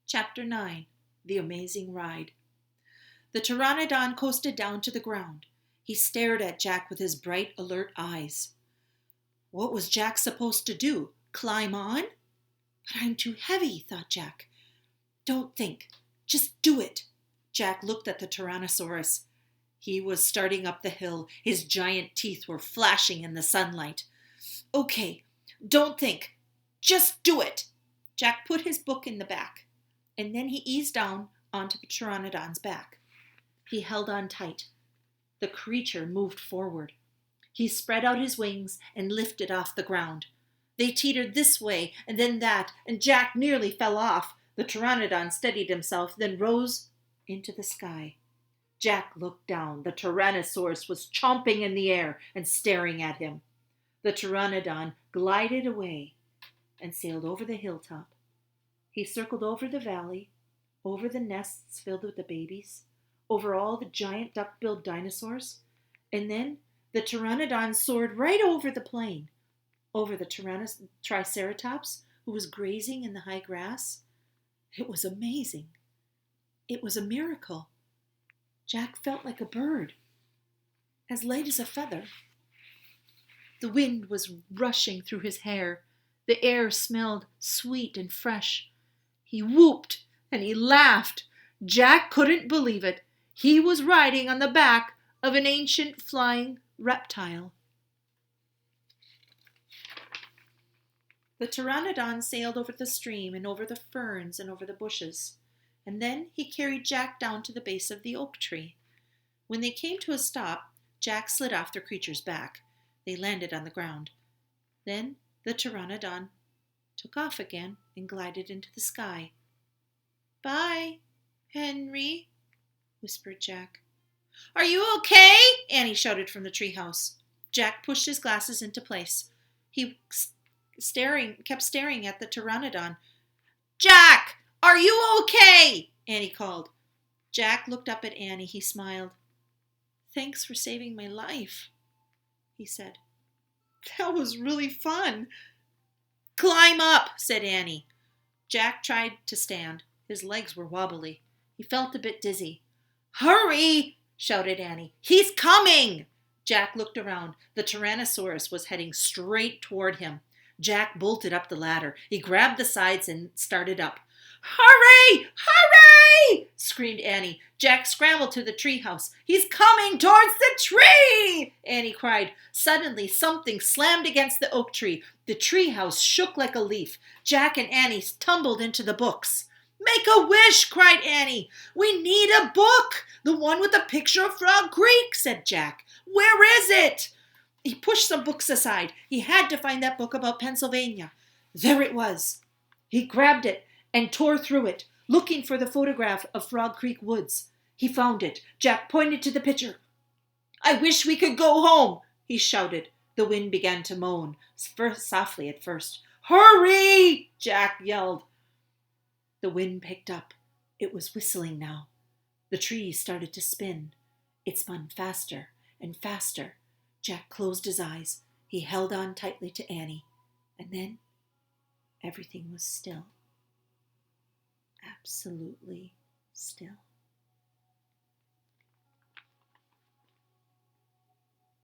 Chapter 9. The Amazing Ride. The pteranodon coasted down to the ground. He stared at Jack with his bright, alert eyes. What was Jack supposed to do? Climb on? But I'm too heavy, thought Jack. Don't think. Just do it. Jack looked at the Tyrannosaurus. He was starting up the hill. His giant teeth were flashing in the sunlight. Okay, don't think. Just do it. Jack put his book in the back, and then he eased down onto the pteranodon's back. He held on tight. The creature moved forward. He spread out his wings and lifted off the ground. They teetered this way and then that, and Jack nearly fell off. The pteranodon steadied himself, then rose into the sky. Jack looked down. The Tyrannosaurus was chomping in the air and staring at him. The pteranodon glided away and sailed over the hilltop. He circled over the valley, over the nests filled with the babies, over all the giant duck-billed dinosaurs, and then the pteranodon soared right over the plain, over the Triceratops, who was grazing in the high grass. It was amazing. It was a miracle. Jack felt like a bird, as light as a feather. The wind was rushing through his hair. The air smelled sweet and fresh. He whooped and he laughed. Jack couldn't believe it. He was riding on the back of an ancient flying reptile. The pteranodon sailed over the stream and over the ferns and over the bushes, and then he carried Jack down to the base of the oak tree. When they came to a stop, Jack slid off the creature's back. They landed on the ground. Then the pteranodon took off again and glided into the sky. "Bye, Henry," whispered Jack. "Are you okay?" Annie shouted from the treehouse. Jack pushed his glasses into place. He kept staring at the pteranodon. "Jack, are you okay?" Annie called. Jack looked up at Annie. He smiled. "Thanks for saving my life," he said. "That was really fun." "Climb up," said Annie. Jack tried to stand. His legs were wobbly. He felt a bit dizzy. "Hurry!" shouted Annie. "He's coming!" Jack looked around. The Tyrannosaurus was heading straight toward him. Jack bolted up the ladder. He grabbed the sides and started up. "Hurry! Hurry!" screamed Annie. Jack scrambled to the treehouse. "He's coming towards the tree!" Annie cried. Suddenly, something slammed against the oak tree. The treehouse shook like a leaf. Jack and Annie tumbled into the books. "Make a wish!" cried Annie. "We need a book! The one with the picture of Frog Creek," said Jack. "Where is it?" He pushed some books aside. He had to find that book about Pennsylvania. There it was. He grabbed it and tore through it, looking for the photograph of Frog Creek woods. He found it. Jack pointed to the picture. "I wish we could go home," he shouted. The wind began to moan, softly at first. "Hurry!" Jack yelled. The wind picked up. It was whistling now. The trees started to spin. It spun faster and faster. Jack closed his eyes. He held on tightly to Annie. And then everything was still. Absolutely still.